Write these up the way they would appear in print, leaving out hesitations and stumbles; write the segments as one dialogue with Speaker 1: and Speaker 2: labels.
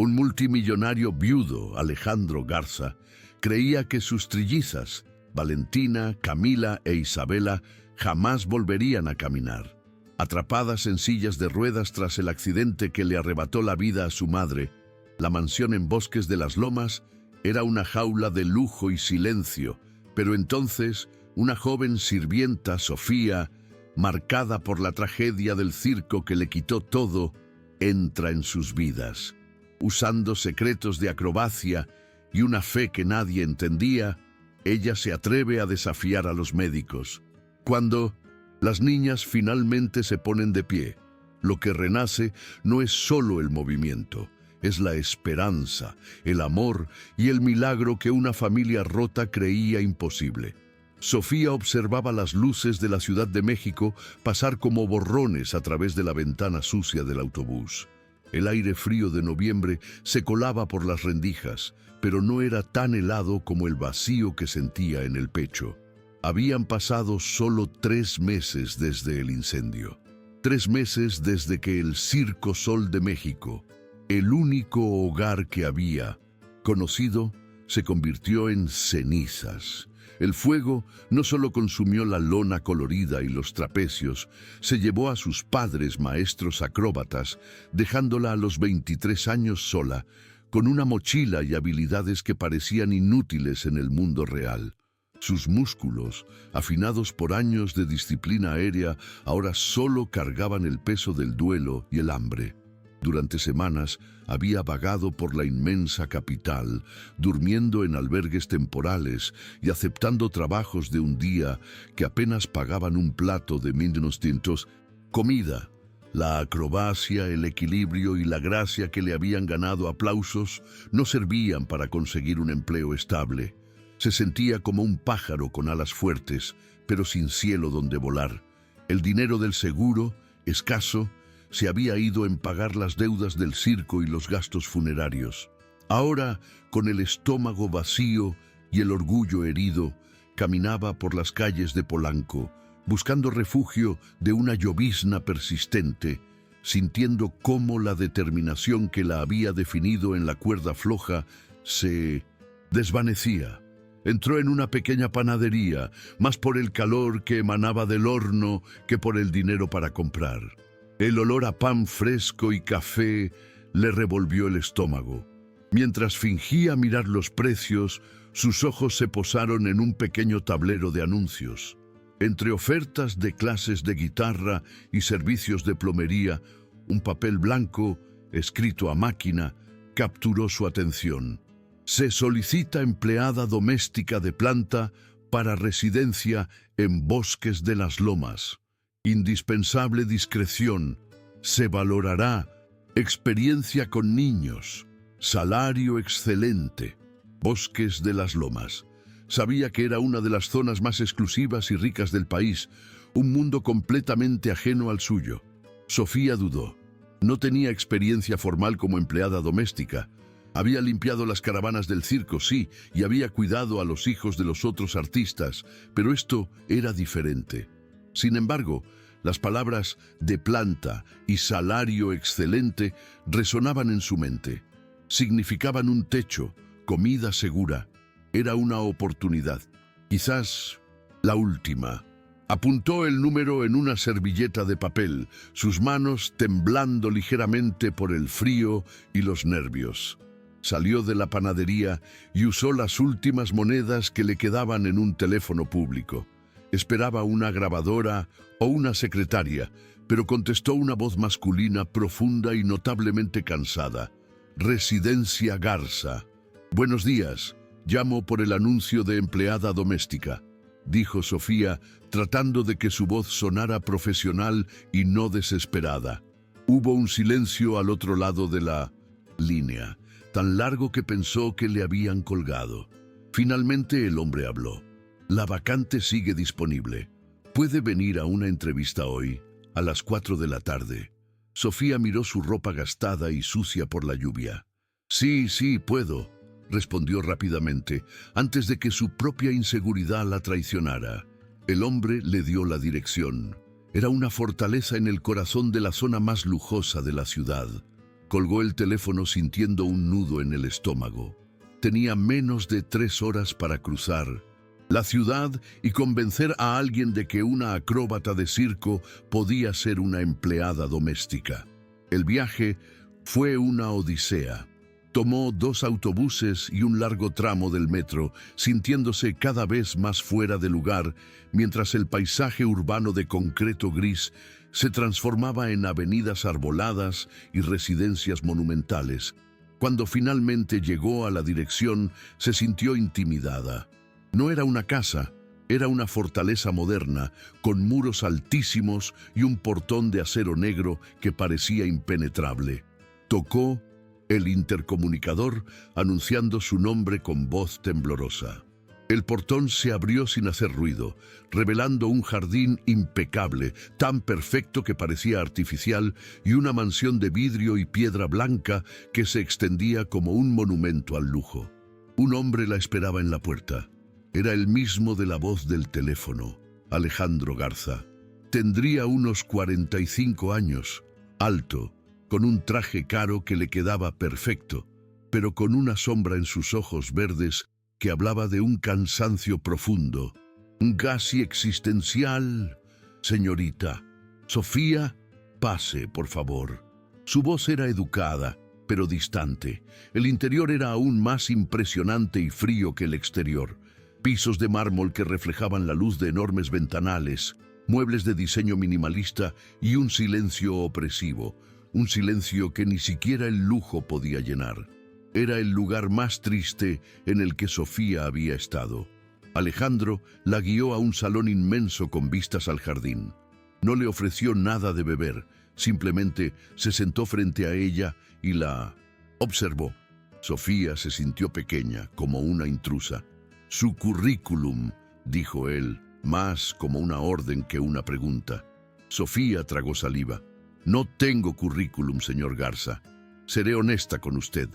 Speaker 1: Un multimillonario viudo, Alejandro Garza, creía que sus trillizas, Valentina, Camila e Isabela, jamás volverían a caminar. Atrapadas en sillas de ruedas tras el accidente que le arrebató la vida a su madre, la mansión en Bosques de las Lomas era una jaula de lujo y silencio, pero entonces una joven sirvienta, Sofía, marcada por la tragedia del circo que le quitó todo, entra en sus vidas. Usando secretos de acrobacia y una fe que nadie entendía, ella se atreve a desafiar a los médicos. Cuando las niñas finalmente se ponen de pie, lo que renace no es solo el movimiento, es la esperanza, el amor y el milagro que una familia rota creía imposible. Sofía observaba las luces de la Ciudad de México pasar como borrones a través de la ventana sucia del autobús. El aire frío de noviembre se colaba por las rendijas, pero no era tan helado como el vacío que sentía en el pecho. Habían pasado solo 3 meses desde el incendio. 3 meses desde que el Circo Sol de México, el único hogar que había conocido, se convirtió en cenizas. El fuego no solo consumió la lona colorida y los trapecios, se llevó a sus padres maestros acróbatas, dejándola a los 23 años sola, con una mochila y habilidades que parecían inútiles en el mundo real. Sus músculos, afinados por años de disciplina aérea, ahora solo cargaban el peso del duelo y el hambre. Durante semanas había vagado por la inmensa capital, durmiendo en albergues temporales y aceptando trabajos de un día que apenas pagaban un plato de menos tintos. Comida, la acrobacia, el equilibrio y la gracia que le habían ganado aplausos no servían para conseguir un empleo estable. Se sentía como un pájaro con alas fuertes, pero sin cielo donde volar. El dinero del seguro, escaso, se había ido en pagar las deudas del circo y los gastos funerarios. Ahora, con el estómago vacío y el orgullo herido, caminaba por las calles de Polanco, buscando refugio de una llovizna persistente, sintiendo cómo la determinación que la había definido en la cuerda floja se desvanecía. Entró en una pequeña panadería, más por el calor que emanaba del horno que por el dinero para comprar. El olor a pan fresco y café le revolvió el estómago. Mientras fingía mirar los precios, sus ojos se posaron en un pequeño tablero de anuncios. Entre ofertas de clases de guitarra y servicios de plomería, un papel blanco, escrito a máquina, capturó su atención. Se solicita empleada doméstica de planta para residencia en Bosques de las Lomas. Indispensable discreción. Se valorará experiencia con niños. Salario excelente. Bosques de las Lomas. Sabía que era una de las zonas más exclusivas y ricas del país, un mundo completamente ajeno al suyo. Sofía dudó. No tenía experiencia formal como empleada doméstica. Había limpiado las caravanas del circo, sí, y había cuidado a los hijos de los otros artistas, pero esto era diferente. Sin embargo, las palabras de planta y salario excelente resonaban en su mente. Significaban un techo, comida segura. Era una oportunidad, quizás la última. Apuntó el número en una servilleta de papel, sus manos temblando ligeramente por el frío y los nervios. Salió de la panadería y usó las últimas monedas que le quedaban en un teléfono público. Esperaba una grabadora o una secretaria, pero contestó una voz masculina profunda y notablemente cansada. Residencia Garza. Buenos días, llamo por el anuncio de empleada doméstica, dijo Sofía, tratando de que su voz sonara profesional y no desesperada. Hubo un silencio al otro lado de la línea, tan largo que pensó que le habían colgado. Finalmente el hombre habló. La vacante sigue disponible. ¿Puede venir a una entrevista hoy, a las 4 de la tarde? Sofía miró su ropa gastada y sucia por la lluvia. Sí, puedo, respondió rápidamente, antes de que su propia inseguridad la traicionara. El hombre le dio la dirección. Era una fortaleza en el corazón de la zona más lujosa de la ciudad. Colgó el teléfono sintiendo un nudo en el estómago. Tenía menos de 3 horas para cruzar la ciudad y convencer a alguien de que una acróbata de circo podía ser una empleada doméstica. El viaje fue una odisea. Tomó 2 autobuses y un largo tramo del metro, sintiéndose cada vez más fuera de lugar, mientras el paisaje urbano de concreto gris se transformaba en avenidas arboladas y residencias monumentales. Cuando finalmente llegó a la dirección, se sintió intimidada. No era una casa, era una fortaleza moderna, con muros altísimos y un portón de acero negro que parecía impenetrable. Tocó el intercomunicador, anunciando su nombre con voz temblorosa. El portón se abrió sin hacer ruido, revelando un jardín impecable, tan perfecto que parecía artificial, y una mansión de vidrio y piedra blanca que se extendía como un monumento al lujo. Un hombre la esperaba en la puerta. Era el mismo de la voz del teléfono, Alejandro Garza. Tendría unos 45 años, alto, con un traje caro que le quedaba perfecto, pero con una sombra en sus ojos verdes que hablaba de un cansancio profundo, casi existencial. Señorita, Sofía, pase, por favor. Su voz era educada, pero distante. El interior era aún más impresionante y frío que el exterior. Pisos de mármol que reflejaban la luz de enormes ventanales, muebles de diseño minimalista y un silencio opresivo. Un silencio que ni siquiera el lujo podía llenar. Era el lugar más triste en el que Sofía había estado. Alejandro la guió a un salón inmenso con vistas al jardín. No le ofreció nada de beber, simplemente se sentó frente a ella y la observó. Sofía se sintió pequeña, como una intrusa. Su currículum, dijo él, más como una orden que una pregunta. Sofía tragó saliva. No tengo currículum, señor Garza. Seré honesta con usted.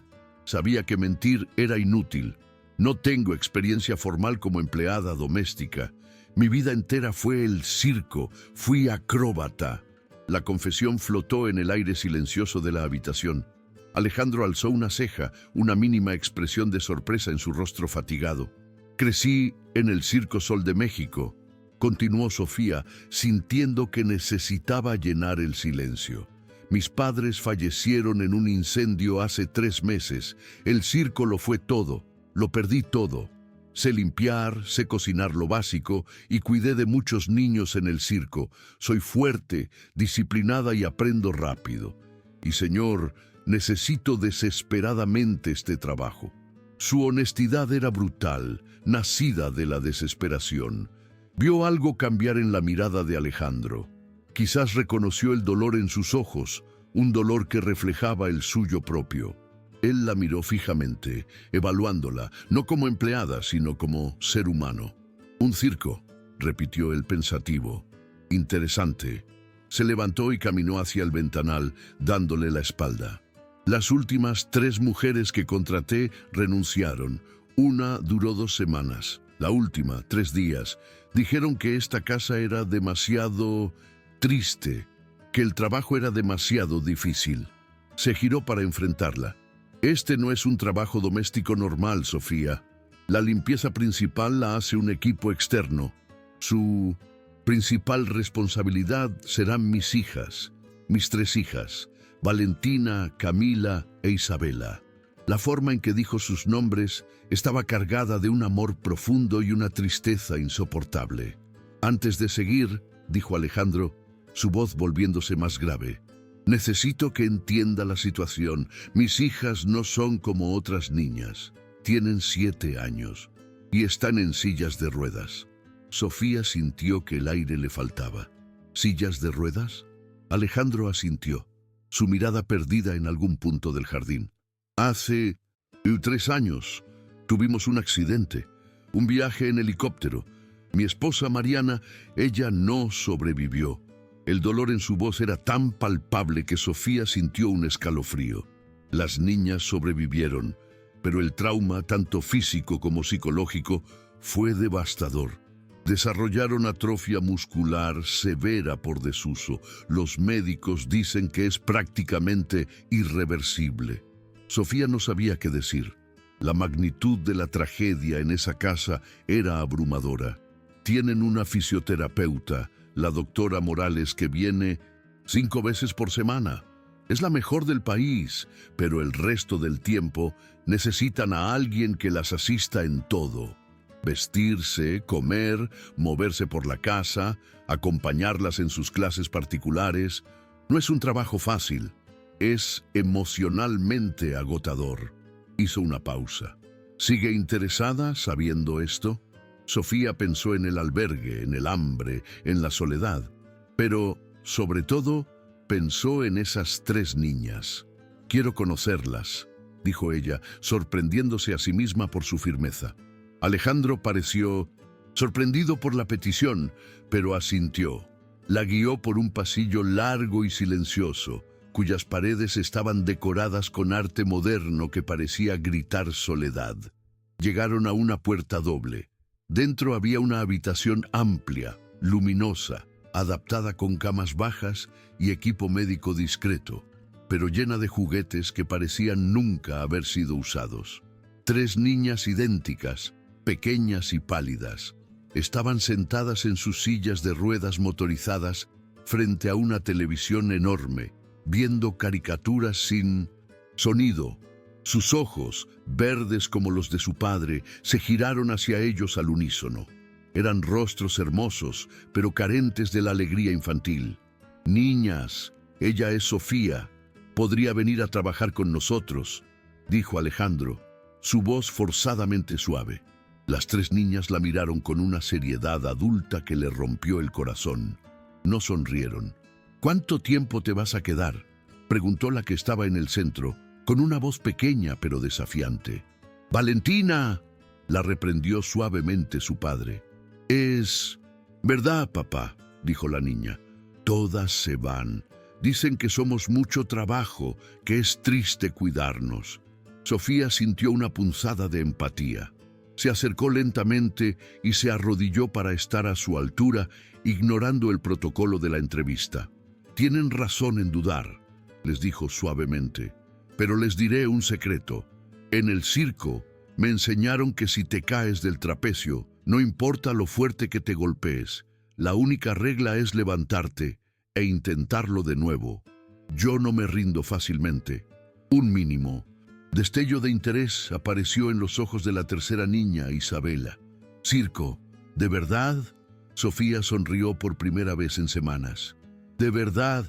Speaker 1: Sabía que mentir era inútil. No tengo experiencia formal como empleada doméstica. Mi vida entera fue el circo. Fui acróbata. La confesión flotó en el aire silencioso de la habitación. Alejandro alzó una ceja, una mínima expresión de sorpresa en su rostro fatigado. Crecí en el Circo Sol de México, continuó Sofía, sintiendo que necesitaba llenar el silencio. Mis padres fallecieron en un incendio hace 3 meses. El circo lo fue todo, lo perdí todo. Sé limpiar, sé cocinar lo básico y cuidé de muchos niños en el circo. Soy fuerte, disciplinada y aprendo rápido. Y señor, necesito desesperadamente este trabajo. Su honestidad era brutal, nacida de la desesperación. Vio algo cambiar en la mirada de Alejandro. Quizás reconoció el dolor en sus ojos, un dolor que reflejaba el suyo propio. Él la miró fijamente, evaluándola, no como empleada, sino como ser humano. Un circo, repitió él pensativo. Interesante. Se levantó y caminó hacia el ventanal, dándole la espalda. Las últimas 3 mujeres que contraté renunciaron. Una duró 2 semanas. La última, 3 días. Dijeron que esta casa era demasiado triste, que el trabajo era demasiado difícil. Se giró para enfrentarla. Este no es un trabajo doméstico normal, Sofía. La limpieza principal la hace un equipo externo. Su principal responsabilidad serán mis hijas, mis 3 hijas, Valentina, Camila e Isabela. La forma en que dijo sus nombres estaba cargada de un amor profundo y una tristeza insoportable. Antes de seguir, dijo Alejandro, su voz volviéndose más grave, necesito que entienda la situación. Mis hijas no son como otras niñas. Tienen 7 años y están en sillas de ruedas. Sofía sintió que el aire le faltaba. ¿Sillas de ruedas? Alejandro asintió, su mirada perdida en algún punto del jardín. Hace 3 años tuvimos un accidente, un viaje en helicóptero. Mi esposa Mariana, ella no sobrevivió. El dolor en su voz era tan palpable que Sofía sintió un escalofrío. Las niñas sobrevivieron, pero el trauma, tanto físico como psicológico, fue devastador. Desarrollaron atrofia muscular severa por desuso. Los médicos dicen que es prácticamente irreversible. Sofía no sabía qué decir. La magnitud de la tragedia en esa casa era abrumadora. Tienen una fisioterapeuta, la doctora Morales, que viene 5 veces por semana. Es la mejor del país, pero el resto del tiempo necesitan a alguien que las asista en todo. Vestirse, comer, moverse por la casa, acompañarlas en sus clases particulares. No es un trabajo fácil, es emocionalmente agotador. Hizo una pausa. ¿Sigue interesada sabiendo esto? Sofía pensó en el albergue, en el hambre, en la soledad, pero, sobre todo, pensó en esas 3 niñas. «Quiero conocerlas», dijo ella, sorprendiéndose a sí misma por su firmeza. Alejandro pareció sorprendido por la petición, pero asintió. La guió por un pasillo largo y silencioso, cuyas paredes estaban decoradas con arte moderno que parecía gritar soledad. Llegaron a una puerta doble. Dentro había una habitación amplia, luminosa, adaptada con camas bajas y equipo médico discreto, pero llena de juguetes que parecían nunca haber sido usados. 3 niñas idénticas, pequeñas y pálidas, estaban sentadas en sus sillas de ruedas motorizadas frente a una televisión enorme, viendo caricaturas sin sonido. Sus ojos, verdes como los de su padre, se giraron hacia ellos al unísono. Eran rostros hermosos, pero carentes de la alegría infantil. «Niñas, ella es Sofía. Podría venir a trabajar con nosotros», dijo Alejandro, su voz forzadamente suave. Las 3 niñas la miraron con una seriedad adulta que le rompió el corazón. No sonrieron. «¿Cuánto tiempo te vas a quedar?», preguntó la que estaba en el centro, con una voz pequeña pero desafiante. «¡Valentina!», la reprendió suavemente su padre. «Es verdad, papá», dijo la niña. «Todas se van. Dicen que somos mucho trabajo, que es triste cuidarnos». Sofía sintió una punzada de empatía. Se acercó lentamente y se arrodilló para estar a su altura, ignorando el protocolo de la entrevista. «Tienen razón en dudar», les dijo suavemente. «Pero les diré un secreto. En el circo me enseñaron que si te caes del trapecio, no importa lo fuerte que te golpees, la única regla es levantarte e intentarlo de nuevo. Yo no me rindo fácilmente». Un mínimo destello de interés apareció en los ojos de la tercera niña, Isabela. «¿Circo? ¿De verdad?». Sofía sonrió por primera vez en semanas. «De verdad.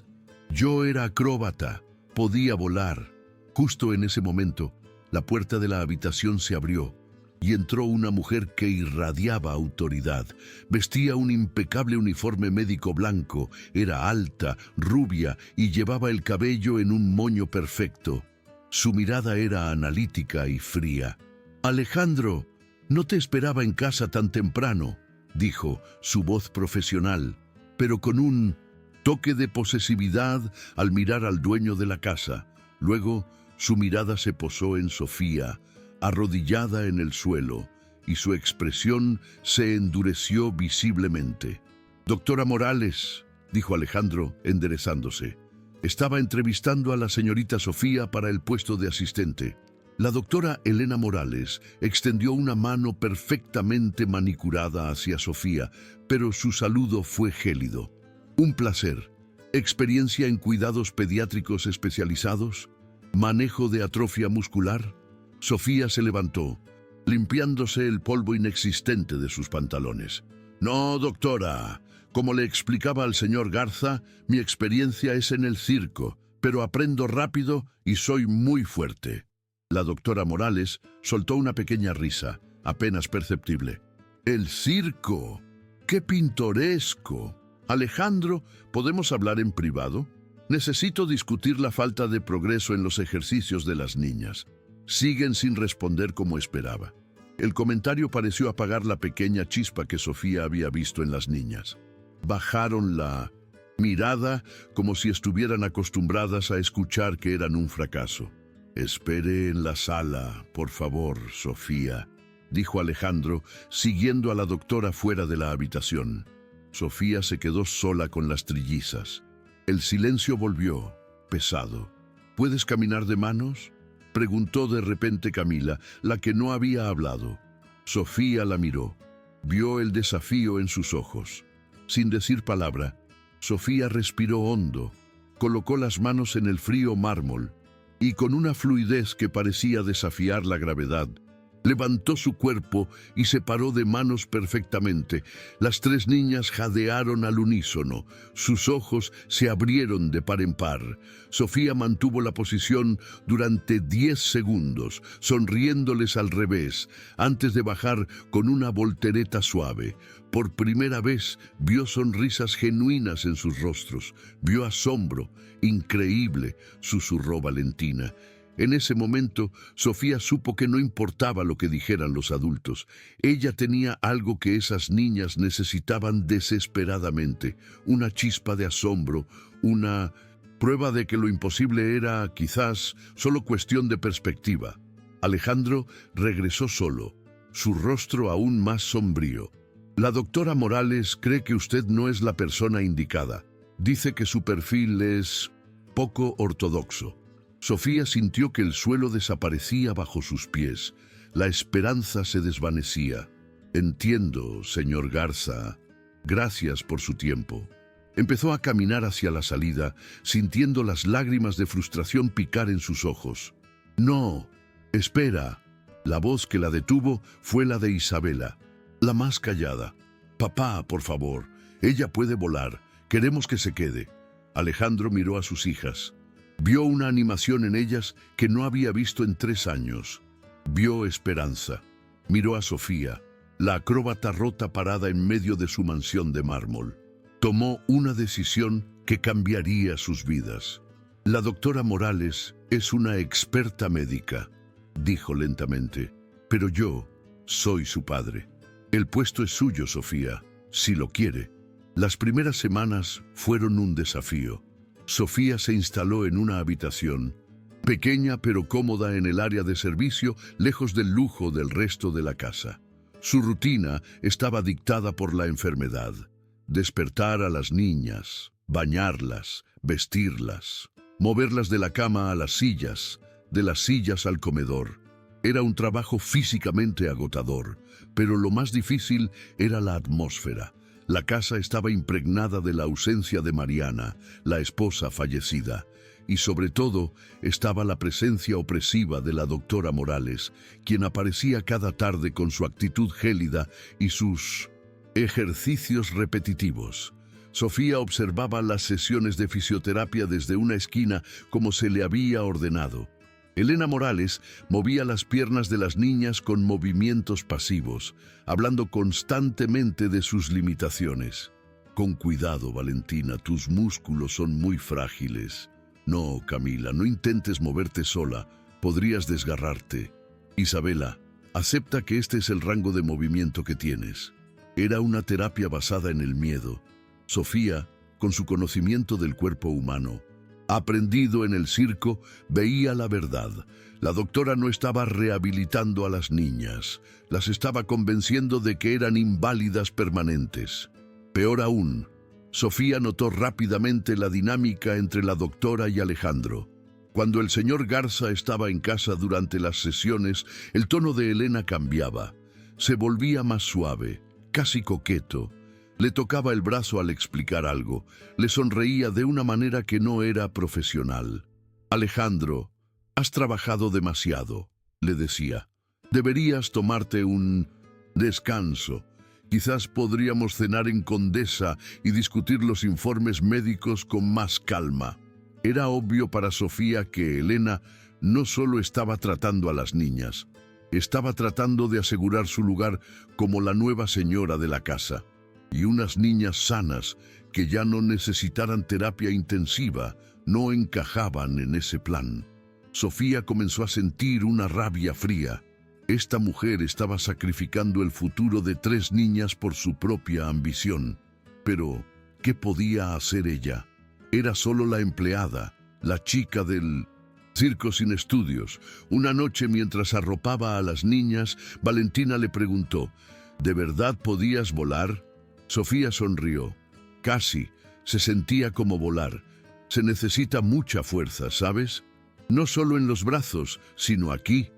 Speaker 1: Yo era acróbata. Podía volar». Justo en ese momento, la puerta de la habitación se abrió y entró una mujer que irradiaba autoridad. Vestía un impecable uniforme médico blanco, era alta, rubia y llevaba el cabello en un moño perfecto. Su mirada era analítica y fría. «Alejandro, no te esperaba en casa tan temprano», dijo, su voz profesional, pero con un toque de posesividad al mirar al dueño de la casa. Luego, su mirada se posó en Sofía, arrodillada en el suelo, y su expresión se endureció visiblemente. «Doctora Morales», dijo Alejandro, enderezándose. Estaba entrevistando a la señorita Sofía para el puesto de asistente. La doctora Elena Morales extendió una mano perfectamente manicurada hacia Sofía, pero su saludo fue gélido. «Un placer. ¿Experiencia en cuidados pediátricos especializados? ¿Manejo de atrofia muscular?». Sofía se levantó, limpiándose el polvo inexistente de sus pantalones. «No, doctora. Como le explicaba al señor Garza, mi experiencia es en el circo, pero aprendo rápido y soy muy fuerte». La doctora Morales soltó una pequeña risa, apenas perceptible. «¡El circo! ¡Qué pintoresco! Alejandro, ¿podemos hablar en privado? Necesito discutir la falta de progreso en los ejercicios de las niñas». Siguen sin responder como esperaba. El comentario pareció apagar la pequeña chispa que Sofía había visto en las niñas. Bajaron la mirada como si estuvieran acostumbradas a escuchar que eran un fracaso. «Espere en la sala, por favor, Sofía», dijo Alejandro, siguiendo a la doctora fuera de la habitación. Sofía se quedó sola con las trillizas. El silencio volvió, pesado. ¿Puedes caminar de manos?, preguntó de repente Camila, la que no había hablado. Sofía la miró. Vio el desafío en sus ojos. Sin decir palabra, Sofía respiró hondo, colocó las manos en el frío mármol y con una fluidez que parecía desafiar la gravedad, levantó su cuerpo y se paró de manos perfectamente. Las tres niñas jadearon al unísono. Sus ojos se abrieron de par en par. Sofía mantuvo la posición durante 10 segundos, sonriéndoles al revés, antes de bajar con una voltereta suave. Por primera vez vio sonrisas genuinas en sus rostros. Vio asombro. Increíble, susurró Valentina. En ese momento, Sofía supo que no importaba lo que dijeran los adultos. Ella tenía algo que esas niñas necesitaban desesperadamente, una chispa de asombro, una prueba de que lo imposible era, quizás, solo cuestión de perspectiva. Alejandro regresó solo, su rostro aún más sombrío. La doctora Morales cree que usted no es la persona indicada. Dice que su perfil es poco ortodoxo. Sofía sintió que el suelo desaparecía bajo sus pies. La esperanza se desvanecía. Entiendo, señor Garza. Gracias por su tiempo. Empezó a caminar hacia la salida, sintiendo las lágrimas de frustración picar en sus ojos. No, espera. La voz que la detuvo fue la de Isabela, la más callada. Papá, por favor, ella puede volar. Queremos que se quede. Alejandro miró a sus hijas. Vio una animación en ellas que no había visto en 3 años. Vio esperanza. Miró a Sofía, la acróbata rota parada en medio de su mansión de mármol. Tomó una decisión que cambiaría sus vidas. La doctora Morales es una experta médica, dijo lentamente, pero yo soy su padre. El puesto es suyo, Sofía, si lo quiere. Las primeras semanas fueron un desafío. Sofía se instaló en una habitación, pequeña pero cómoda en el área de servicio, lejos del lujo del resto de la casa. Su rutina estaba dictada por la enfermedad. Despertar a las niñas, bañarlas, vestirlas, moverlas de la cama a las sillas, de las sillas al comedor. Era un trabajo físicamente agotador, pero lo más difícil era la atmósfera. La casa estaba impregnada de la ausencia de Mariana, la esposa fallecida, y sobre todo estaba la presencia opresiva de la doctora Morales, quien aparecía cada tarde con su actitud gélida y sus ejercicios repetitivos. Sofía observaba las sesiones de fisioterapia desde una esquina como se le había ordenado. Elena Morales movía las piernas de las niñas con movimientos pasivos, hablando constantemente de sus limitaciones. Con cuidado, Valentina, tus músculos son muy frágiles. No, Camila, no intentes moverte sola, podrías desgarrarte. Isabela, acepta que este es el rango de movimiento que tienes. Era una terapia basada en el miedo. Sofía, con su conocimiento del cuerpo humano, aprendido en el circo, veía la verdad. La doctora no estaba rehabilitando a las niñas, las estaba convenciendo de que eran inválidas permanentes. Peor aún, Sofía notó rápidamente la dinámica entre la doctora y Alejandro. Cuando el señor Garza estaba en casa durante las sesiones, el tono de Elena cambiaba. Se volvía más suave, casi coqueto. Le tocaba el brazo al explicar algo. Le sonreía de una manera que no era profesional. Alejandro, has trabajado demasiado, le decía. Deberías tomarte un descanso. Quizás podríamos cenar en Condesa y discutir los informes médicos con más calma. Era obvio para Sofía que Elena no solo estaba tratando a las niñas, estaba tratando de asegurar su lugar como la nueva señora de la casa. Y unas niñas sanas que ya no necesitaran terapia intensiva no encajaban en ese plan. Sofía comenzó a sentir una rabia fría. Esta mujer estaba sacrificando el futuro de 3 niñas por su propia ambición. Pero, ¿qué podía hacer ella? Era solo la empleada, la chica del Circo sin estudios. Una noche, mientras arropaba a las niñas, Valentina le preguntó, ¿de verdad podías volar? Sofía sonrió. Casi. Se sentía como volar. Se necesita mucha fuerza, ¿sabes? No solo en los brazos, sino aquí,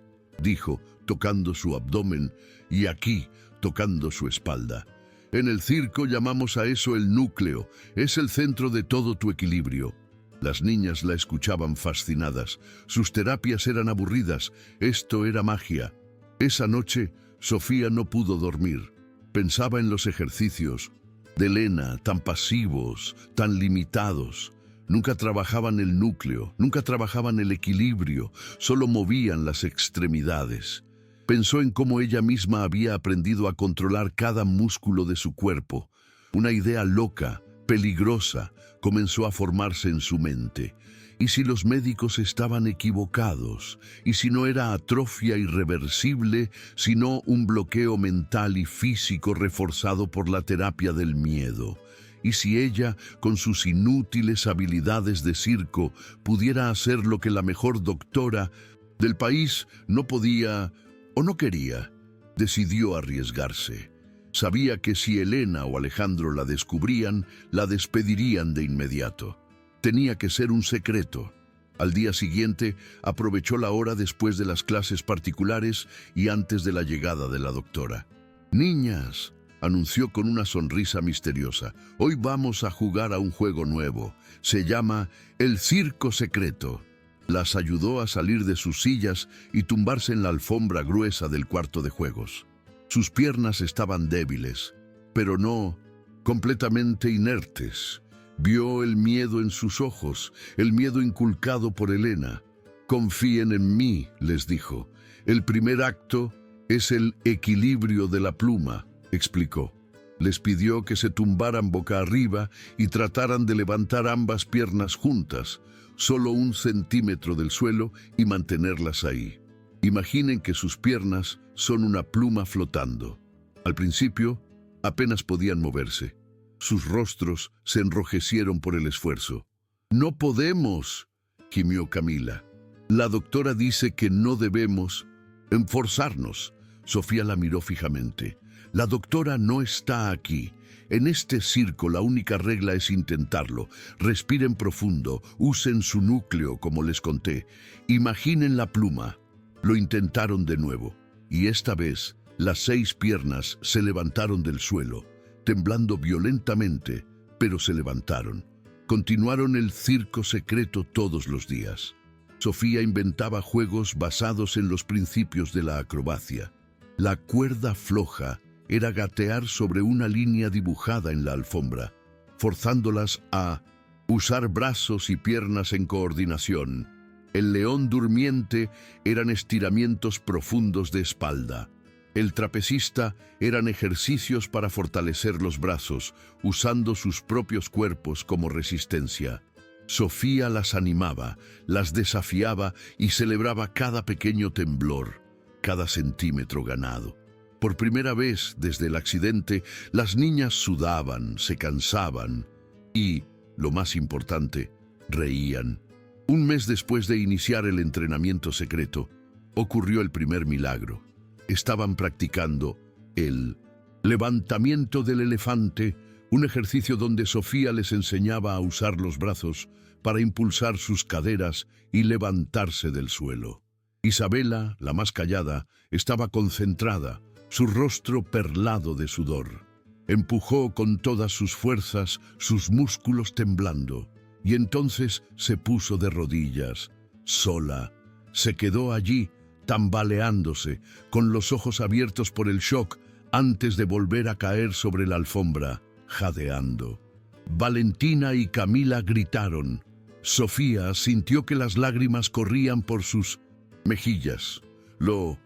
Speaker 1: dijo, tocando su abdomen, y aquí, tocando su espalda. En el circo llamamos a eso el núcleo. Es el centro de todo tu equilibrio. Las niñas la escuchaban fascinadas. Sus terapias eran aburridas. Esto era magia. Esa noche, Sofía no pudo dormir. Pensaba en los ejercicios de Elena, tan pasivos, tan limitados. Nunca trabajaban el núcleo, nunca trabajaban el equilibrio, solo movían las extremidades. Pensó en cómo ella misma había aprendido a controlar cada músculo de su cuerpo. Una idea loca, peligrosa, comenzó a formarse en su mente. ¿Y si los médicos estaban equivocados? ¿Y si no era atrofia irreversible, sino un bloqueo mental y físico reforzado por la terapia del miedo? ¿Y si ella, con sus inútiles habilidades de circo, pudiera hacer lo que la mejor doctora del país no podía o no quería? Decidió arriesgarse. Sabía que si Elena o Alejandro la descubrían, la despedirían de inmediato. Tenía que ser un secreto. Al día siguiente, aprovechó la hora después de las clases particulares y antes de la llegada de la doctora. «Niñas», anunció con una sonrisa misteriosa, «hoy vamos a jugar a un juego nuevo. Se llama El Circo Secreto». Las ayudó a salir de sus sillas y tumbarse en la alfombra gruesa del cuarto de juegos. Sus piernas estaban débiles, pero no completamente inertes. Vio el miedo en sus ojos, el miedo inculcado por Elena. «Confíen en mí», les dijo. «El primer acto es el equilibrio de la pluma», explicó. Les pidió que se tumbaran boca arriba y trataran de levantar ambas piernas juntas, solo 1 centímetro del suelo, y mantenerlas ahí. Imaginen que sus piernas son una pluma flotando. Al principio, apenas podían moverse. Sus rostros se enrojecieron por el esfuerzo. «No podemos», gimió Camila. «La doctora dice que no debemos enforzarnos». Sofía la miró fijamente. «La doctora no está aquí. En este circo la única regla es intentarlo. Respiren profundo, usen su núcleo como les conté. Imaginen la pluma». Lo intentaron de nuevo, y esta vez las 6 piernas se levantaron del suelo, temblando violentamente, pero se levantaron. Continuaron el circo secreto todos los días. Sofía inventaba juegos basados en los principios de la acrobacia. La cuerda floja era gatear sobre una línea dibujada en la alfombra, forzándolas a usar brazos y piernas en coordinación. El león durmiente eran estiramientos profundos de espalda. El trapecista eran ejercicios para fortalecer los brazos, usando sus propios cuerpos como resistencia. Sofía las animaba, las desafiaba y celebraba cada pequeño temblor, cada centímetro ganado. Por primera vez desde el accidente, las niñas sudaban, se cansaban y, lo más importante, reían. Un mes después de iniciar el entrenamiento secreto, ocurrió el primer milagro. Estaban practicando el levantamiento del elefante, un ejercicio donde Sofía les enseñaba a usar los brazos para impulsar sus caderas y levantarse del suelo. Isabela, la más callada, estaba concentrada, su rostro perlado de sudor. Empujó con todas sus fuerzas, sus músculos temblando. Y entonces se puso de rodillas, sola. Se quedó allí, tambaleándose, con los ojos abiertos por el shock, antes de volver a caer sobre la alfombra, jadeando. Valentina y Camila gritaron. Sofía sintió que las lágrimas corrían por sus mejillas. Lo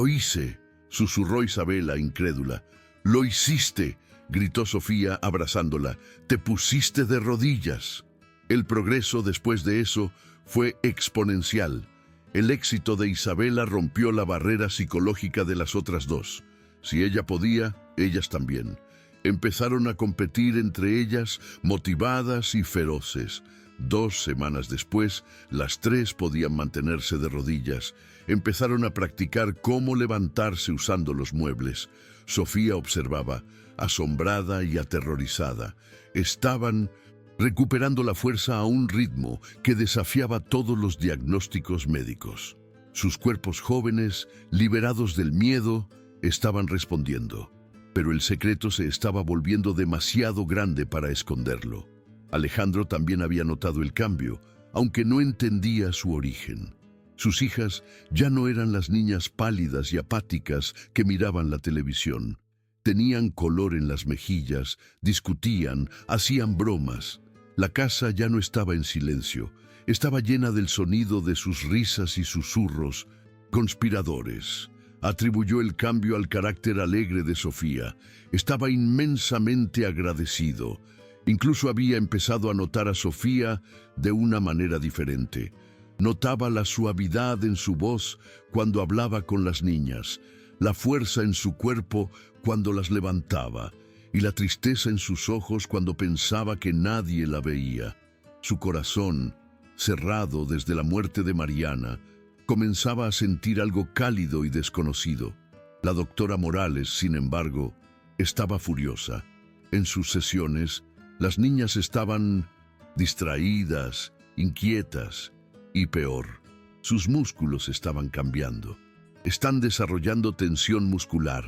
Speaker 1: hice», susurró Isabela, incrédula. «Lo hiciste», gritó Sofía abrazándola. «Te pusiste de rodillas». El progreso después de eso fue exponencial. El éxito de Isabela rompió la barrera psicológica de las otras dos. Si ella podía, ellas también. Empezaron a competir entre ellas, motivadas y feroces. 2 semanas después, las 3 podían mantenerse de rodillas. Empezaron a practicar cómo levantarse usando los muebles. Sofía observaba, asombrada y aterrorizada. Estaban recuperando la fuerza a un ritmo que desafiaba todos los diagnósticos médicos. Sus cuerpos jóvenes, liberados del miedo, estaban respondiendo. Pero el secreto se estaba volviendo demasiado grande para esconderlo. Alejandro también había notado el cambio, aunque no entendía su origen. Sus hijas ya no eran las niñas pálidas y apáticas que miraban la televisión. Tenían color en las mejillas, discutían, hacían bromas. La casa ya no estaba en silencio, estaba llena del sonido de sus risas y susurros. Conspiradores. Atribuyó el cambio al carácter alegre de Sofía. Estaba inmensamente agradecido. Incluso había empezado a notar a Sofía de una manera diferente. Notaba la suavidad en su voz cuando hablaba con las niñas, la fuerza en su cuerpo cuando las levantaba, y la tristeza en sus ojos cuando pensaba que nadie la veía. Su corazón, cerrado desde la muerte de Mariana, comenzaba a sentir algo cálido y desconocido. La doctora Morales, sin embargo, estaba furiosa. En sus sesiones, las niñas estaban distraídas, inquietas y peor, sus músculos estaban cambiando. Están desarrollando tensión muscular,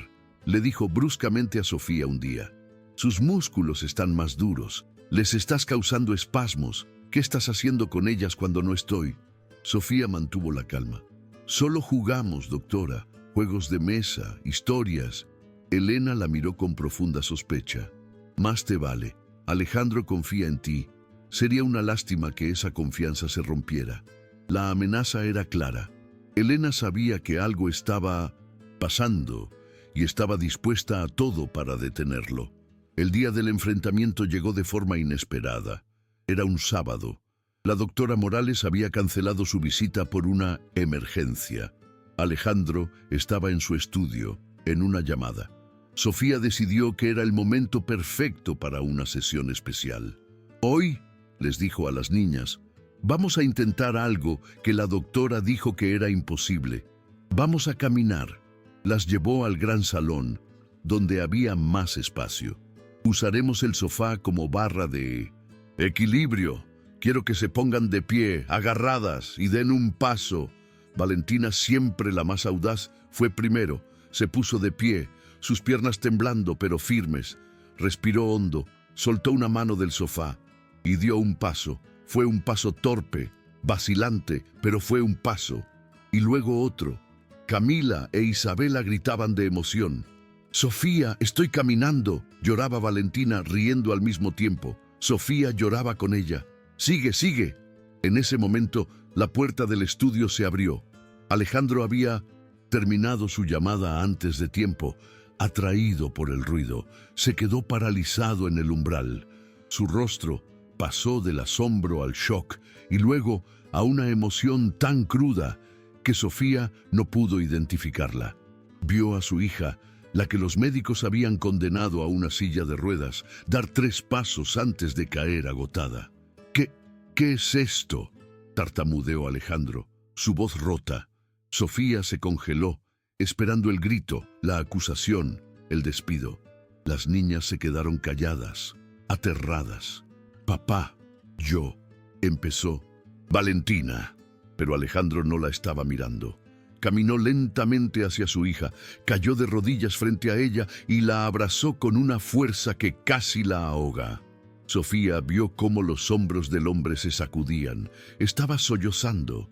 Speaker 1: le dijo bruscamente a Sofía un día. Sus músculos están más duros, les estás causando espasmos. ¿Qué estás haciendo con ellas cuando no estoy? Sofía mantuvo la calma. Solo jugamos, doctora, juegos de mesa, historias. Elena la miró con profunda sospecha. Más te vale. Alejandro confía en ti. Sería una lástima que esa confianza se rompiera. La amenaza era clara. Elena sabía que algo estaba pasando y estaba dispuesta a todo para detenerlo. El día del enfrentamiento llegó de forma inesperada. Era un sábado. La doctora Morales había cancelado su visita por una emergencia. Alejandro estaba en su estudio, en una llamada. Sofía decidió que era el momento perfecto para una sesión especial. Hoy, les dijo a las niñas, vamos a intentar algo que la doctora dijo que era imposible. Vamos a caminar. Las llevó al gran salón, donde había más espacio. Usaremos el sofá como barra de equilibrio. Quiero que se pongan de pie, agarradas, y den un paso. Valentina, siempre la más audaz, fue primero. Se puso de pie, sus piernas temblando pero firmes. Respiró hondo, soltó una mano del sofá y dio un paso. Fue un paso torpe, vacilante, pero fue un paso. Y luego otro. Camila e Isabela gritaban de emoción. «Sofía, estoy caminando», lloraba Valentina, riendo al mismo tiempo. Sofía lloraba con ella. «Sigue, sigue». En ese momento, la puerta del estudio se abrió. Alejandro había terminado su llamada antes de tiempo. Atraído por el ruido, se quedó paralizado en el umbral. Su rostro pasó del asombro al shock y luego a una emoción tan cruda que Sofía no pudo identificarla. Vio a su hija, la que los médicos habían condenado a una silla de ruedas, dar 3 pasos antes de caer agotada. ¿Qué es esto?», tartamudeó Alejandro, su voz rota. Sofía se congeló, esperando el grito, la acusación, el despido. Las niñas se quedaron calladas, aterradas. «Papá, yo», empezó. «Valentina». Pero Alejandro no la estaba mirando. Caminó lentamente hacia su hija, cayó de rodillas frente a ella y la abrazó con una fuerza que casi la ahoga. Sofía vio cómo los hombros del hombre se sacudían. Estaba sollozando,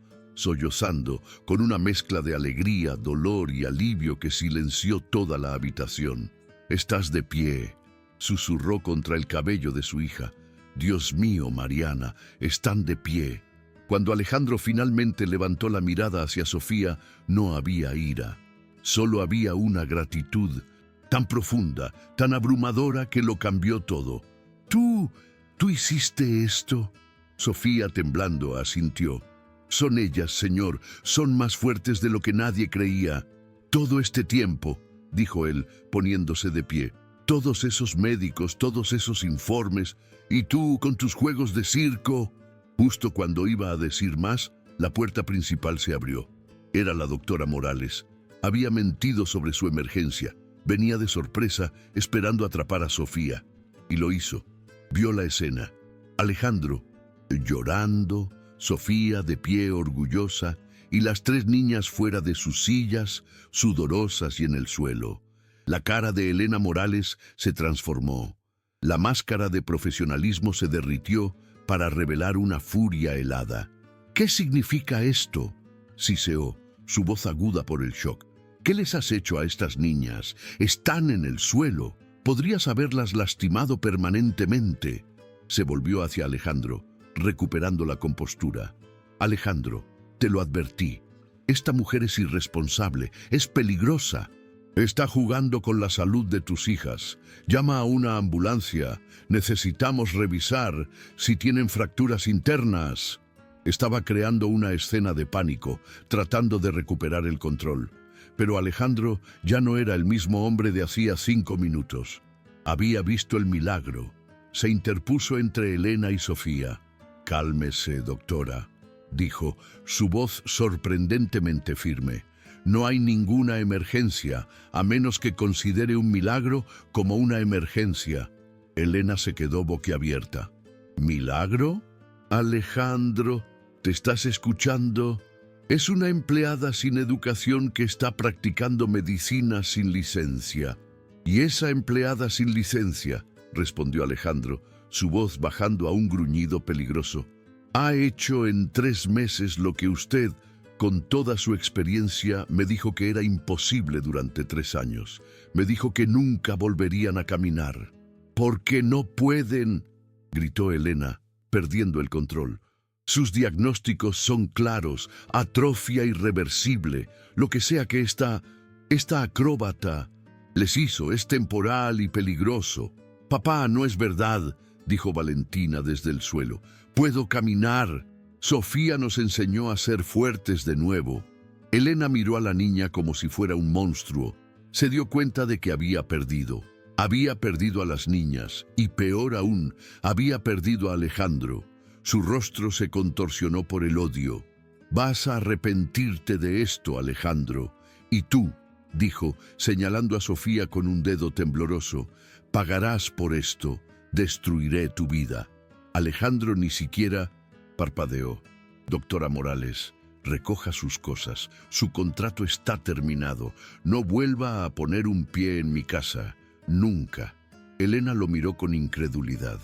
Speaker 1: con una mezcla de alegría, dolor y alivio que silenció toda la habitación. «Estás de pie», susurró contra el cabello de su hija. «Dios mío, Mariana, están de pie». Cuando Alejandro finalmente levantó la mirada hacia Sofía, no había ira. Solo había una gratitud tan profunda, tan abrumadora que lo cambió todo. ¿Tú hiciste esto?» Sofía, temblando, asintió. «Son ellas, señor, son más fuertes de lo que nadie creía. Todo este tiempo», dijo él, poniéndose de pie. «Todos esos médicos, todos esos informes, y tú con tus juegos de circo». Justo cuando iba a decir más, la puerta principal se abrió. Era la doctora Morales. Había mentido sobre su emergencia. Venía de sorpresa, esperando atrapar a Sofía. Y lo hizo. Vio la escena. Alejandro, llorando, Sofía de pie orgullosa, y las tres niñas fuera de sus sillas, sudorosas y en el suelo. La cara de Elena Morales se transformó. La máscara de profesionalismo se derritió para revelar una furia helada. ¿Qué significa esto?, siseó, su voz aguda por el shock. ¿Qué les has hecho a estas niñas? Están en el suelo. Podrías haberlas lastimado permanentemente. Se volvió hacia Alejandro, recuperando la compostura. Alejandro, te lo advertí. Esta mujer es irresponsable, es peligrosa. Está jugando con la salud de tus hijas. Llama a una ambulancia. Necesitamos revisar si tienen fracturas internas. Estaba creando una escena de pánico, tratando de recuperar el control. Pero Alejandro ya no era el mismo hombre de hacía 5 minutos. Había visto el milagro. Se interpuso entre Elena y Sofía. «Cálmese, doctora», dijo, su voz sorprendentemente firme. «No hay ninguna emergencia, a menos que considere un milagro como una emergencia». Elena se quedó boquiabierta. «¿Milagro? Alejandro, ¿te estás escuchando? Es una empleada sin educación que está practicando medicina sin licencia». «Y esa empleada sin licencia», respondió Alejandro, su voz bajando a un gruñido peligroso, «ha hecho en 3 meses lo que usted, con toda su experiencia, me dijo que era imposible durante 3 años. Me dijo que nunca volverían a caminar». «¿Por qué no pueden?», gritó Elena, perdiendo el control. «Sus diagnósticos son claros, atrofia irreversible, lo que sea que esta acróbata les hizo es temporal y peligroso». «Papá, no es verdad», dijo Valentina desde el suelo. «Puedo caminar. Sofía nos enseñó a ser fuertes de nuevo». Elena miró a la niña como si fuera un monstruo. Se dio cuenta de que había perdido. Había perdido a las niñas y, peor aún, había perdido a Alejandro. Su rostro se contorsionó por el odio. «Vas a arrepentirte de esto, Alejandro. Y tú», dijo, señalando a Sofía con un dedo tembloroso, «pagarás por esto. Destruiré tu vida». Alejandro ni siquiera parpadeó. «Doctora Morales, recoja sus cosas. Su contrato está terminado. No vuelva a poner un pie en mi casa. Nunca». Elena lo miró con incredulidad.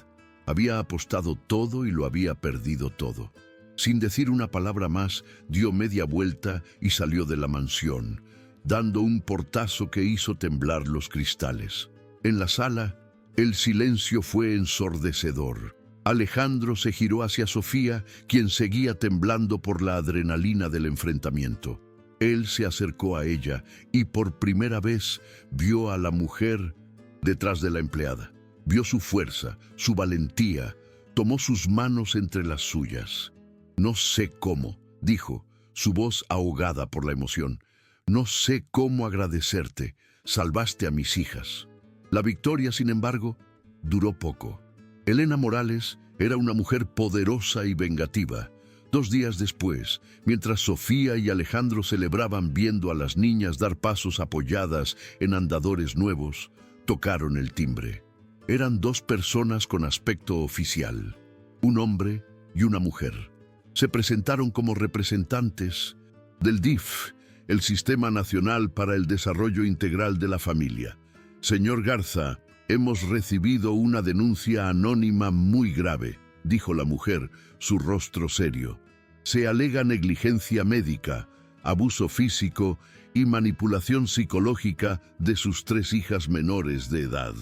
Speaker 1: Había apostado todo y lo había perdido todo. Sin decir una palabra más, dio media vuelta y salió de la mansión, dando un portazo que hizo temblar los cristales. En la sala, el silencio fue ensordecedor. Alejandro se giró hacia Sofía, quien seguía temblando por la adrenalina del enfrentamiento. Él se acercó a ella y por primera vez vio a la mujer detrás de la empleada. Vio su fuerza, su valentía. Tomó sus manos entre las suyas. «No sé cómo», dijo, su voz ahogada por la emoción. «No sé cómo agradecerte. Salvaste a mis hijas». La victoria, sin embargo, duró poco. Elena Morales era una mujer poderosa y vengativa. 2 días después, mientras Sofía y Alejandro celebraban viendo a las niñas dar pasos apoyadas en andadores nuevos, tocaron el timbre. Eran 2 personas con aspecto oficial, un hombre y una mujer. Se presentaron como representantes del DIF, el Sistema Nacional para el Desarrollo Integral de la Familia. «Señor Garza, hemos recibido una denuncia anónima muy grave», dijo la mujer, su rostro serio. «Se alega negligencia médica, abuso físico y manipulación psicológica de sus 3 hijas menores de edad».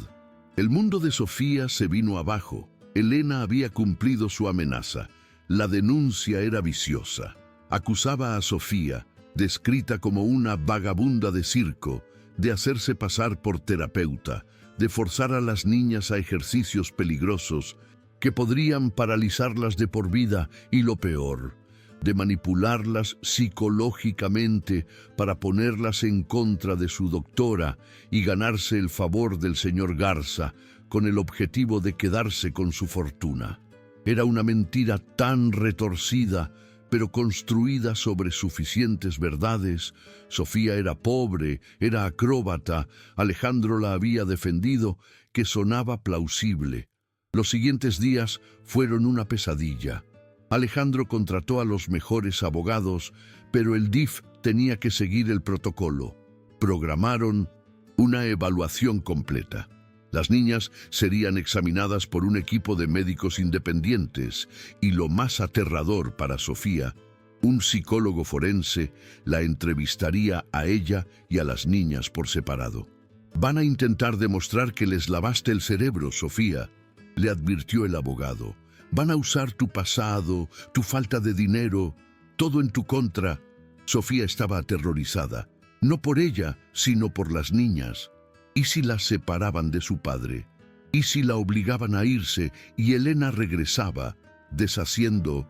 Speaker 1: El mundo de Sofía se vino abajo. Elena había cumplido su amenaza. La denuncia era viciosa. Acusaba a Sofía, descrita como una vagabunda de circo, de hacerse pasar por terapeuta, de forzar a las niñas a ejercicios peligrosos que podrían paralizarlas de por vida y, lo peor, de manipularlas psicológicamente para ponerlas en contra de su doctora y ganarse el favor del señor Garza con el objetivo de quedarse con su fortuna. Era una mentira tan retorcida, pero construida sobre suficientes verdades. Sofía era pobre, era acróbata, Alejandro la había defendido, que sonaba plausible. Los siguientes días fueron una pesadilla. Alejandro contrató a los mejores abogados, pero el DIF tenía que seguir el protocolo. Programaron una evaluación completa. Las niñas serían examinadas por un equipo de médicos independientes y, lo más aterrador para Sofía, un psicólogo forense la entrevistaría a ella y a las niñas por separado. «Van a intentar demostrar que les lavaste el cerebro, Sofía», le advirtió el abogado. «Van a usar tu pasado, tu falta de dinero, todo en tu contra». Sofía estaba aterrorizada, no por ella, sino por las niñas. ¿Y si las separaban de su padre? ¿Y si la obligaban a irse y Elena regresaba, deshaciendo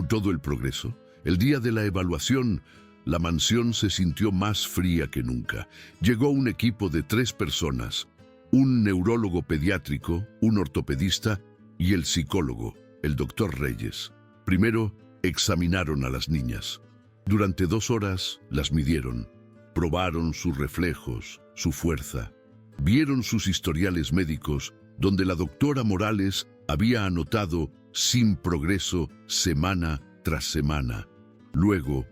Speaker 1: todo el progreso? El día de la evaluación, la mansión se sintió más fría que nunca. Llegó un equipo de 3 personas, un neurólogo pediátrico, un ortopedista y el psicólogo, el doctor Reyes. Primero, examinaron a las niñas. Durante 2 horas las midieron, probaron sus reflejos, su fuerza. Vieron sus historiales médicos, donde la doctora Morales había anotado sin progreso semana tras semana. Luego,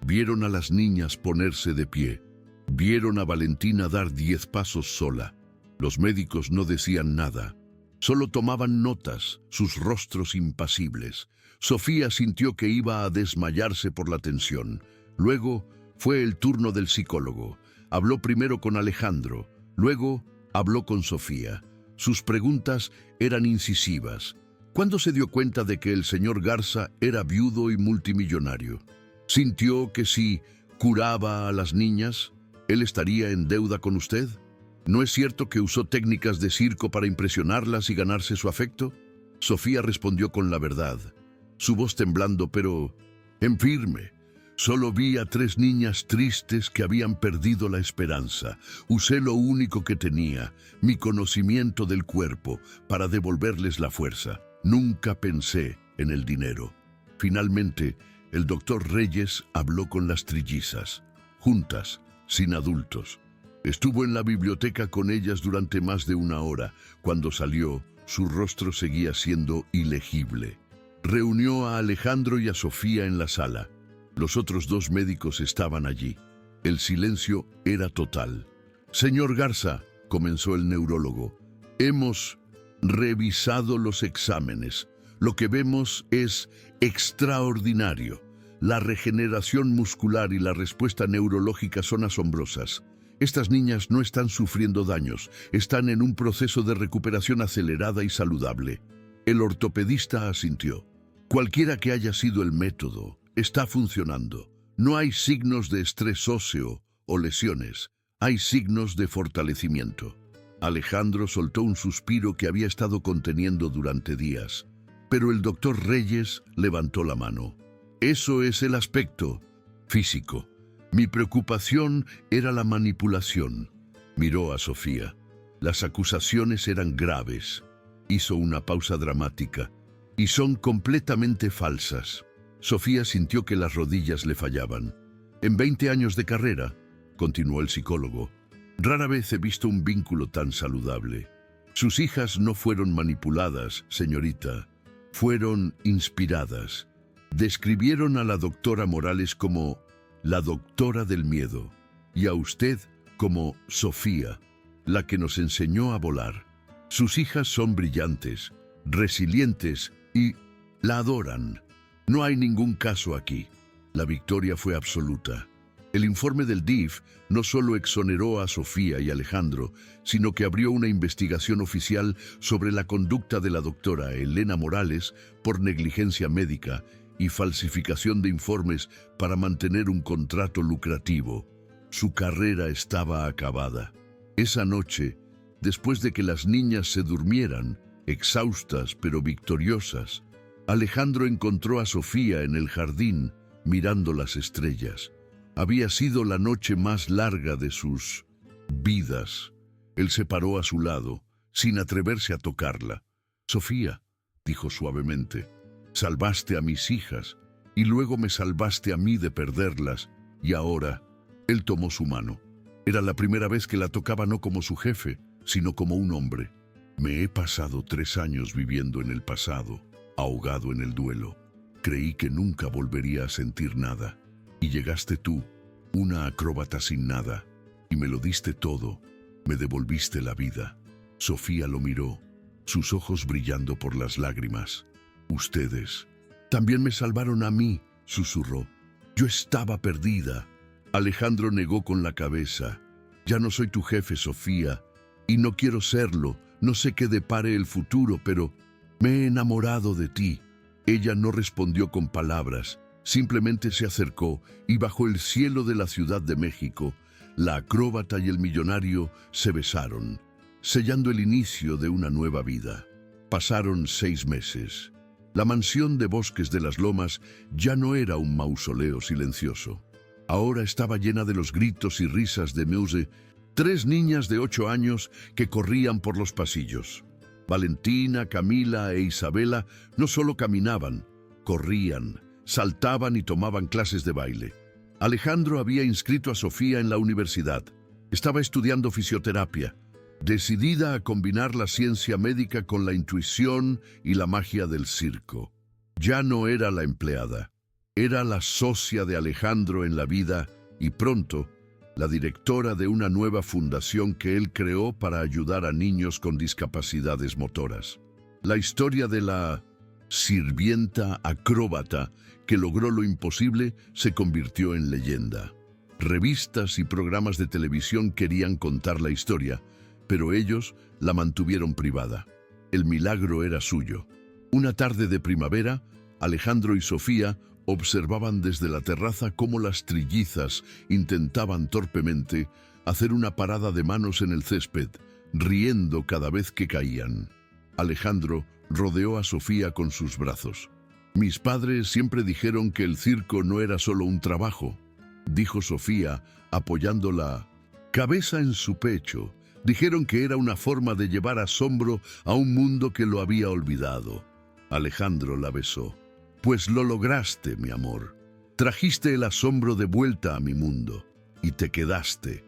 Speaker 1: vieron a las niñas ponerse de pie. Vieron a Valentina dar 10 pasos sola. Los médicos no decían nada. Solo tomaban notas, sus rostros impasibles. Sofía sintió que iba a desmayarse por la tensión. Luego fue el turno del psicólogo. Habló primero con Alejandro. Luego habló con Sofía. Sus preguntas eran incisivas. ¿Cuándo se dio cuenta de que el señor Garza era viudo y multimillonario? ¿Sintió que si curaba a las niñas, él estaría en deuda con usted? ¿No es cierto que usó técnicas de circo para impresionarlas y ganarse su afecto? Sofía respondió con la verdad, su voz temblando, pero en firme. Solo vi a 3 niñas tristes que habían perdido la esperanza. Usé lo único que tenía, mi conocimiento del cuerpo, para devolverles la fuerza. Nunca pensé en el dinero. Finalmente, el doctor Reyes habló con las trillizas, juntas, sin adultos. Estuvo en la biblioteca con ellas durante más de 1 hora. Cuando salió, su rostro seguía siendo ilegible. Reunió a Alejandro y a Sofía en la sala. Los otros 2 médicos estaban allí. El silencio era total. «Señor Garza», comenzó el neurólogo, «hemos revisado los exámenes. Lo que vemos es extraordinario. La regeneración muscular y la respuesta neurológica son asombrosas. Estas niñas no están sufriendo daños, están en un proceso de recuperación acelerada y saludable». El ortopedista asintió. «Cualquiera que haya sido el método, está funcionando. No hay signos de estrés óseo o lesiones. Hay signos de fortalecimiento». Alejandro soltó un suspiro que había estado conteniendo durante días. Pero el doctor Reyes levantó la mano. «Eso es el aspecto físico. Mi preocupación era la manipulación». Miró a Sofía. Las acusaciones eran graves. Hizo una pausa dramática. «Y son completamente falsas». Sofía sintió que las rodillas le fallaban. «En 20 años de carrera», continuó el psicólogo, «rara vez he visto un vínculo tan saludable. Sus hijas no fueron manipuladas, señorita. Fueron inspiradas. Describieron a la doctora Morales como la doctora del miedo y a usted como Sofía, la que nos enseñó a volar. Sus hijas son brillantes, resilientes y la adoran. No hay ningún caso aquí. La victoria fue absoluta». El informe del DIF no solo exoneró a Sofía y Alejandro, sino que abrió una investigación oficial sobre la conducta de la doctora Elena Morales por negligencia médica y falsificación de informes para mantener un contrato lucrativo. Su carrera estaba acabada. Esa noche, después de que las niñas se durmieran, exhaustas pero victoriosas, Alejandro encontró a Sofía en el jardín mirando las estrellas. Había sido la noche más larga de sus vidas. Él se paró a su lado, sin atreverse a tocarla. «Sofía», dijo suavemente. Salvaste a mis hijas, y luego me salvaste a mí de perderlas, y ahora... Él tomó su mano. Era la primera vez que la tocaba no como su jefe, sino como un hombre. Me he pasado 3 años viviendo en el pasado, ahogado en el duelo. Creí que nunca volvería a sentir nada. Y llegaste tú, una acróbata sin nada, y me lo diste todo. Me devolviste la vida. Sofía lo miró, sus ojos brillando por las lágrimas. Ustedes también me salvaron a mí, susurró. Yo estaba perdida. Alejandro negó con la cabeza. Ya no soy tu jefe, Sofía, y no quiero serlo. No sé qué depare el futuro, pero me he enamorado de ti. Ella no respondió con palabras, simplemente se acercó y bajo el cielo de la Ciudad de México, la acróbata y el millonario se besaron, sellando el inicio de una nueva vida. Pasaron 6 meses. La mansión de Bosques de las Lomas ya no era un mausoleo silencioso. Ahora estaba llena de los gritos y risas de Meuse, 3 niñas de 8 años que corrían por los pasillos. Valentina, Camila e Isabela no solo caminaban, corrían, saltaban y tomaban clases de baile. Alejandro había inscrito a Sofía en la universidad. Estaba estudiando fisioterapia, decidida a combinar la ciencia médica con la intuición y la magia del circo. Ya no era la empleada. Era la socia de Alejandro en la vida y pronto la directora de una nueva fundación que él creó para ayudar a niños con discapacidades motoras. La historia de la sirvienta acróbata que logró lo imposible se convirtió en leyenda. Revistas y programas de televisión querían contar la historia, pero ellos la mantuvieron privada. El milagro era suyo. Una tarde de primavera, Alejandro y Sofía observaban desde la terraza cómo las trillizas intentaban torpemente hacer una parada de manos en el césped, riendo cada vez que caían. Alejandro rodeó a Sofía con sus brazos. Mis padres siempre dijeron que el circo no era solo un trabajo, dijo Sofía, apoyando la cabeza en su pecho. Dijeron que era una forma de llevar asombro a un mundo que lo había olvidado. Alejandro la besó. Pues lo lograste, mi amor. Trajiste el asombro de vuelta a mi mundo y te quedaste.